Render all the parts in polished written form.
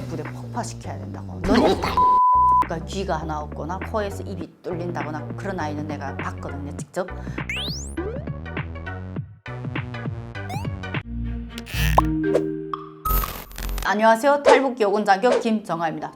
부대 폭파시켜야 된다고. 너네 그러니까 귀가 하나 없거나 코에서 입이 뚫린다거나 그런 아이는 내가 봤거든요, 직접. 안녕하세요. 탈북 여군 자격 김정아입니다.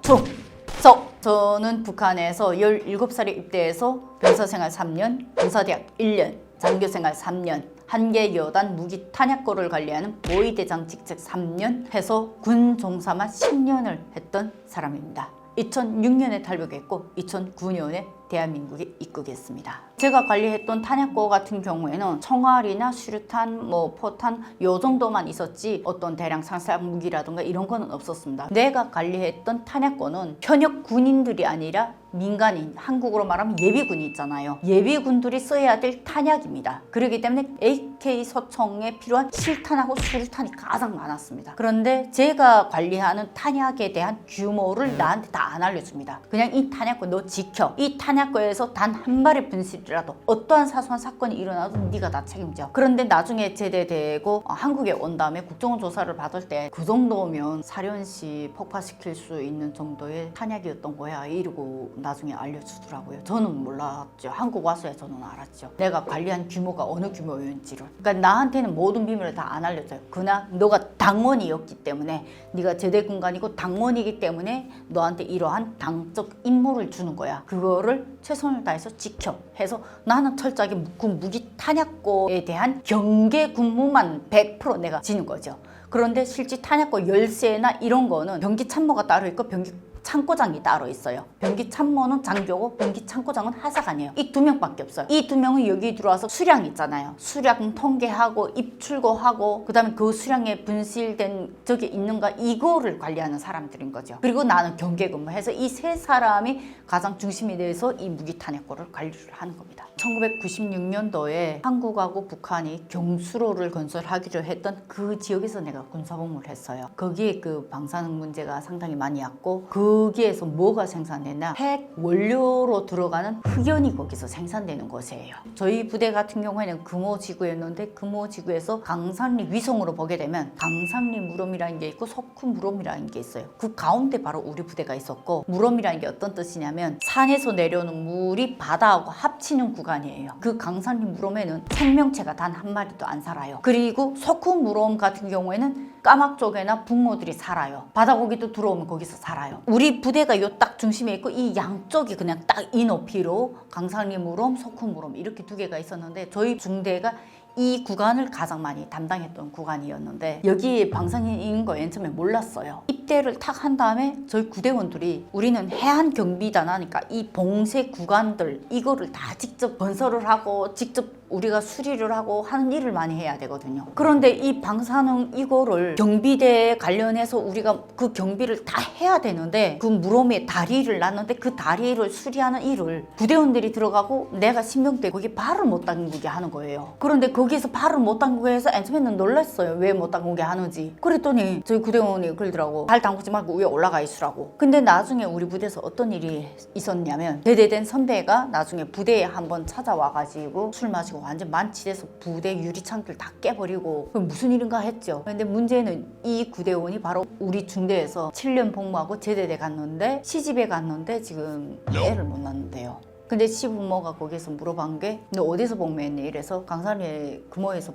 저는 북한에서 17살에 입대해서 병사생활 3년, 군사대학 1년, 장교생활 3년, 한계 여단 무기 탄약고를 관리하는 모의대장 직책 3년 해서 군 종사만 10년을 했던 사람입니다. 2006년에 탈북했고 2009년에 대한민국에 입국했습니다. 제가 관리했던 탄약고 같은 경우에는 총알이나 수류탄, 포탄 요 정도만 있었지 어떤 대량 살상 무기라든가 이런 거는 없었습니다. 내가 관리했던 탄약고는 현역 군인들이 아니라 민간인, 한국으로 말하면 예비군이 있잖아요. 예비군들이 써야 될 탄약입니다. 그렇기 때문에 AK 소총에 필요한 실탄하고 수류탄이 가장 많았습니다. 그런데 제가 관리하는 탄약에 대한 규모를 나한테 다 안 알려줍니다. 그냥 이 탄약고 너 지켜. 이 탄약고에서 단 한 발의 분실이라도 어떠한 사소한 사건이 일어나도 네가 다 책임져. 그런데 나중에 제대되고 한국에 온 다음에 국정원 조사를 받을 때 그 정도면 사련시 폭파시킬 수 있는 정도의 탄약이었던 거야 이러고 나중에 알려주더라고요. 저는 몰랐죠. 한국 와서야 저는 알았죠. 내가 관리한 규모가 어느 규모였는지를. 그러니까 나한테는 모든 비밀을 다 안 알려줘요. 그러나 너가 당원이었기 때문에 네가 제대 군관이고 당원이기 때문에 너한테 이러한 당적 임무를 주는 거야. 그거를 최선을 다해서 지켜 해서 나는 철저하게 군 무기 탄약고에 대한 경계 군무만 100% 내가 지는 거죠. 그런데 실제 탄약고 열쇠나 이런 거는 병기 참모가 따로 있고 병기 창고장이 따로 있어요. 병기 참모는 장교고 병기 창고장은 하사관이에요. 이 두 명밖에 없어요. 이 두 명은 여기 들어와서 수량 있잖아요. 수량 통계하고 입출고하고 그 다음에 그 수량에 분실된 저게 있는가 이거를 관리하는 사람들인 거죠. 그리고 나는 경계 근무해서 이 세 사람이 가장 중심이 돼서 이 무기 탄약고를 관리를 하는 겁니다. 1996년도에 한국하고 북한이 경수로를 건설하기로 했던 그 지역에서 내가 군사복무를 했어요. 거기에 그 방사능 문제가 상당히 많이 왔고 거기에서 뭐가 생산되나 핵 원료로 들어가는 흑연이 거기서 생산되는 곳이에요. 저희 부대 같은 경우에는 금호지구였는데 금호지구에서 강산리 위성으로 보게 되면 강산리 무럼이라는 게 있고 석훈 무럼이라는 게 있어요. 그 가운데 바로 우리 부대가 있었고 무럼이라는 게 어떤 뜻이냐면 산에서 내려오는 물이 바다하고 합치는 구간이에요. 그 강산리 무럼에는 생명체가 단 한 마리도 안 살아요. 그리고 석훈 무럼 같은 경우에는 까막 쪽에나 붕어들이 살아요. 바다고기도 들어오면 거기서 살아요. 우리 부대가 요 딱 중심에 있고 이 양쪽이 그냥 딱 이 높이로 강산리 무럼, 석훈 무럼 이렇게 두 개가 있었는데 저희 중대가 이 구간을 가장 많이 담당했던 구간이었는데 여기 방산인인 거 맨 처음에 몰랐어요. 입대를 탁 한 다음에 저희 구대원들이 우리는 해안 경비단 하니까 이 봉쇄 구간들 이거를 다 직접 건설을 하고 직접 우리가 수리를 하고 하는 일을 많이 해야 되거든요. 그런데 이 방사능 이거를 경비대에 관련해서 우리가 그 경비를 다 해야 되는데 그 무럼에 다리를 놨는데 그 다리를 수리하는 일을 부대원들이 들어가고 내가 신병대 거기 발을 못 담그게 하는 거예요. 그런데 거기에서 발을 못 담그게 해서 처음에는 놀랐어요. 왜 못 담그게 하는지. 그랬더니 저희 구대원이 그러더라고. 발 담그지 말고 위에 올라가 있으라고. 근데 나중에 우리 부대에서 어떤 일이 있었냐면 제대된 선배가 나중에 부대에 한번 찾아와가지고 술 마시고 완전 만취돼서 부대 유리창길 다 깨버리고 무슨 일인가 했죠. 근데 문제는 이 구대원이 바로 우리 중대에서 7년 복무하고 제대대 갔는데 시집에 갔는데 지금 애를 못 낳는데요. 근데 시부모가 거기서 물어본 게 너 어디서 복무했니? 이래서 강산리에 금호에서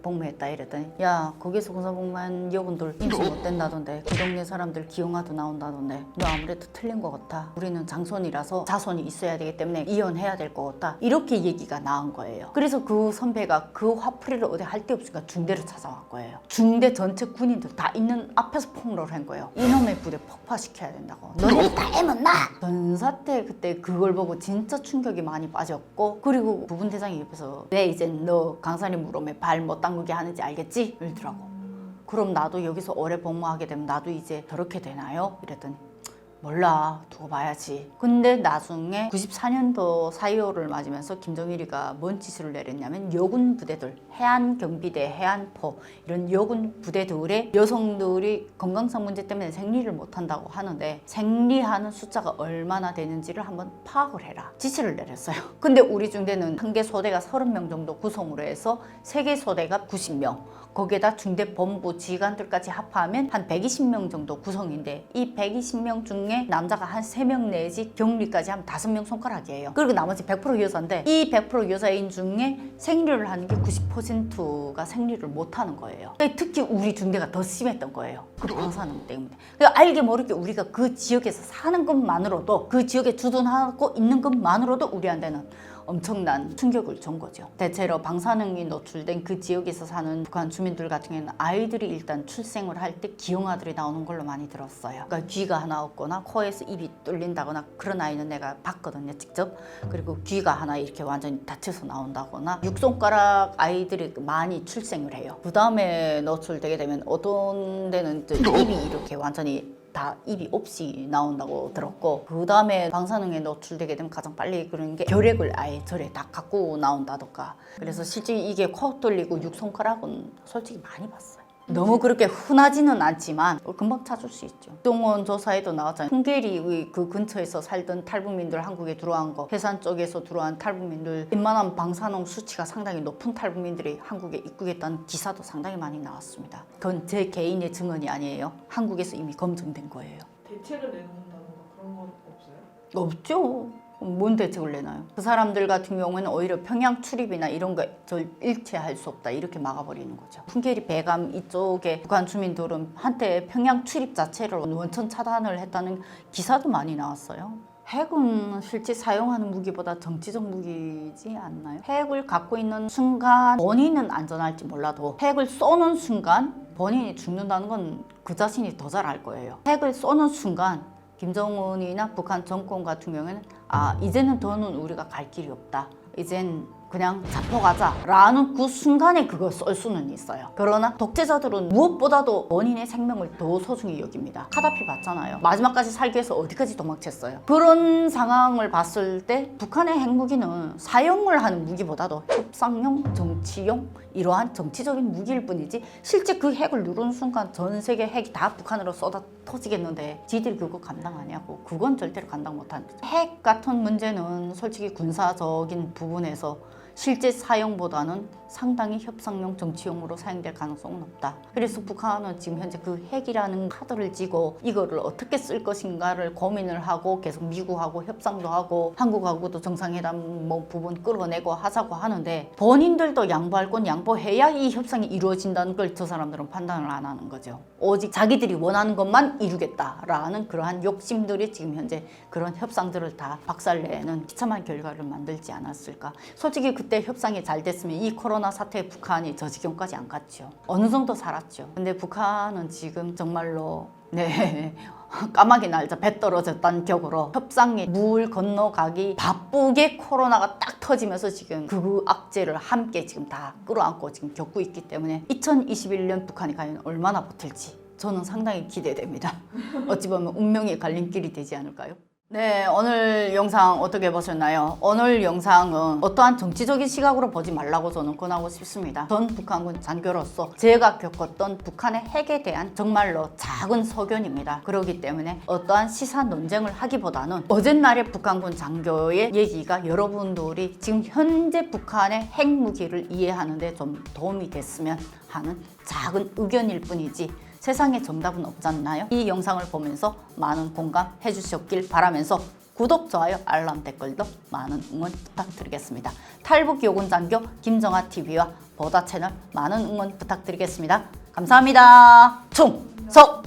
복무했다 이랬더니 야 거기서 군사복무한 여군들 인생 못된다던데 그 동네 사람들 기용하도 나온다던데 너 아무래도 틀린 것 같아. 우리는 장손이라서 자손이 있어야 되기 때문에 이혼해야 될 것 같다. 이렇게 얘기가 나온 거예요. 그래서 그 선배가 그 화풀이를 어디 할 데 없으니까 중대를 찾아온 거예요. 중대 전체 군인들 다 있는 앞에서 폭로를 한 거예요. 이놈의 부대 폭파시켜야 된다고. 너네 다 애먹나? 전사 때 그때 그걸 보고 진짜 충격이 많이 빠졌고 그리고 부분대장이 옆에서 네 이제 너 강산리 무럼에 발 못 담그게 하는지 알겠지? 이러더라고. 그럼 나도 여기서 오래 복무하게 되면 나도 이제 저렇게 되나요? 이랬더니 몰라 두고 봐야지. 근데 나중에 94년도 4.25를 맞으면서 김정일이가 뭔 지시를 내렸냐면 여군 부대들 해안경비대, 해안포 이런 여군 부대들의 여성들이 건강상 문제 때문에 생리를 못한다고 하는데 생리하는 숫자가 얼마나 되는지를 한번 파악을 해라 지시를 내렸어요. 근데 우리 중대는 한 개 소대가 30명 정도 구성으로 해서 세 개 소대가 90명 거기에다 중대본부 지휘관들까지 합하면 한 120명 정도 구성인데 이 120명 중에 남자가 한 3명 내지 경리까지 하면 5명 손가락이에요. 그리고 나머지 100% 여자인데 이 100% 여자인 중에 생리를 하는 게 90%가 생리를 못하는 거예요. 특히 우리 중대가 더 심했던 거예요. 그 방사능 때문에. 그러니까 알게 모르게 우리가 그 지역에서 사는 것만으로도 그 지역에 주둔하고 있는 것만으로도 우리한테는 엄청난 충격을 준 거죠. 대체로 방사능이 노출된 그 지역에서 사는 북한 주민들 같은 경우에는 아이들이 일단 출생을 할 때 기형아들이 나오는 걸로 많이 들었어요. 그러니까 귀가 하나 없거나 코에서 입이 뚫린다거나 그런 아이는 내가 봤거든요, 직접. 그리고 귀가 하나 이렇게 완전히 닫혀서 나온다거나 6손가락 아이들이 많이 출생을 해요. 그 다음에 노출되게 되면 어떤 데는 입이 이렇게 완전히 다 입이 없이 나온다고 들었고, 그 다음에 방사능에 노출되게 되면 가장 빨리 그런 게 결핵을 아예 절에 다 갖고 나온다던가. 그래서 실제 이게 코 뚫리고 6손가락은 솔직히 많이 봤어요. 너무 그렇게 흔하지는 않지만 금방 찾을 수 있죠. 동원 조사에도 나왔잖아요. 풍계리 그 근처에서 살던 탈북민들 한국에 들어온 거, 해산 쪽에서 들어온 탈북민들 웬만한 방사능 수치가 상당히 높은 탈북민들이 한국에 입국했다는 기사도 상당히 많이 나왔습니다. 그건 제 개인의 증언이 아니에요. 한국에서 이미 검증된 거예요. 대책을 내놓는다던가 그런 건 없어요? 없죠. 뭔 대책을 내나요? 그 사람들 같은 경우에는 오히려 평양 출입이나 이런 거 일체할 수 없다 이렇게 막아버리는 거죠. 풍계리 배감 이쪽에 북한 주민들은 한때 평양 출입 자체를 원천 차단을 했다는 기사도 많이 나왔어요. 핵은 실제 사용하는 무기보다 정치적 무기지 않나요? 핵을 갖고 있는 순간 본인은 안전할지 몰라도 핵을 쏘는 순간 본인이 죽는다는 건 그 자신이 더 잘 알 거예요. 핵을 쏘는 순간 김정은이나 북한 정권 같은 경우에는 이제는 더는 우리가 갈 길이 없다. 이젠 그냥 잡혀가자 라는 그 순간에 그걸 쏠 수는 있어요. 그러나 독재자들은 무엇보다도 본인의 생명을 더 소중히 여깁니다. 카다피 봤잖아요. 마지막까지 살기 위해서 어디까지 도망쳤어요. 그런 상황을 봤을 때 북한의 핵무기는 사용을 하는 무기보다도 협상용, 정치용 이러한 정치적인 무기일 뿐이지 실제 그 핵을 누르는 순간 전 세계 핵이 다 북한으로 쏟아 터지겠는데 지들이 그거 감당하냐고. 그건 절대로 감당 못하는 거죠. 핵 같은 문제는 솔직히 군사적인 부분에서 실제 사용보다는 상당히 협상용 정치용으로 사용될 가능성은 높다. 그래서 북한은 지금 현재 그 핵이라는 카드를 쥐고 이거를 어떻게 쓸 것인가를 고민을 하고 계속 미국하고 협상도 하고 한국하고도 정상회담 부분 끌어내고 하자고 하는데 본인들도 양보할 건 양보해야 이 협상이 이루어진다는 걸 저 사람들은 판단을 안 하는 거죠. 오직 자기들이 원하는 것만 이루겠다라는 그러한 욕심들이 지금 현재 그런 협상들을 다 박살내는 비참한 결과를 만들지 않았을까. 솔직히 그때 협상이 잘 됐으면 이 코로나 사태에 북한이 저 지경까지 안 갔죠. 어느 정도 살았죠. 근데 북한은 지금 정말로 까마귀 날자 배 떨어졌다는 격으로 협상에 물 건너가기 바쁘게 코로나가 딱 터지면서 지금 그 악재를 함께 지금 다 끌어안고 지금 겪고 있기 때문에 2021년 북한이 과연 얼마나 버틸지 저는 상당히 기대됩니다. 어찌 보면 운명의 갈림길이 되지 않을까요? 네, 오늘 영상 어떻게 보셨나요? 오늘 영상은 어떠한 정치적인 시각으로 보지 말라고 저는 권하고 싶습니다. 전 북한군 장교로서 제가 겪었던 북한의 핵에 대한 정말로 작은 소견입니다. 그렇기 때문에 어떠한 시사 논쟁을 하기보다는 어젯날의 북한군 장교의 얘기가 여러분들이 지금 현재 북한의 핵무기를 이해하는 데 좀 도움이 됐으면 하는 작은 의견일 뿐이지 세상에 정답은 없잖아요. 이 영상을 보면서 많은 공감해 주셨길 바라면서 구독, 좋아요, 알람, 댓글도 많은 응원 부탁드리겠습니다. 탈북 요군장교 김정아TV와 보다 채널 많은 응원 부탁드리겠습니다. 감사합니다. 충성!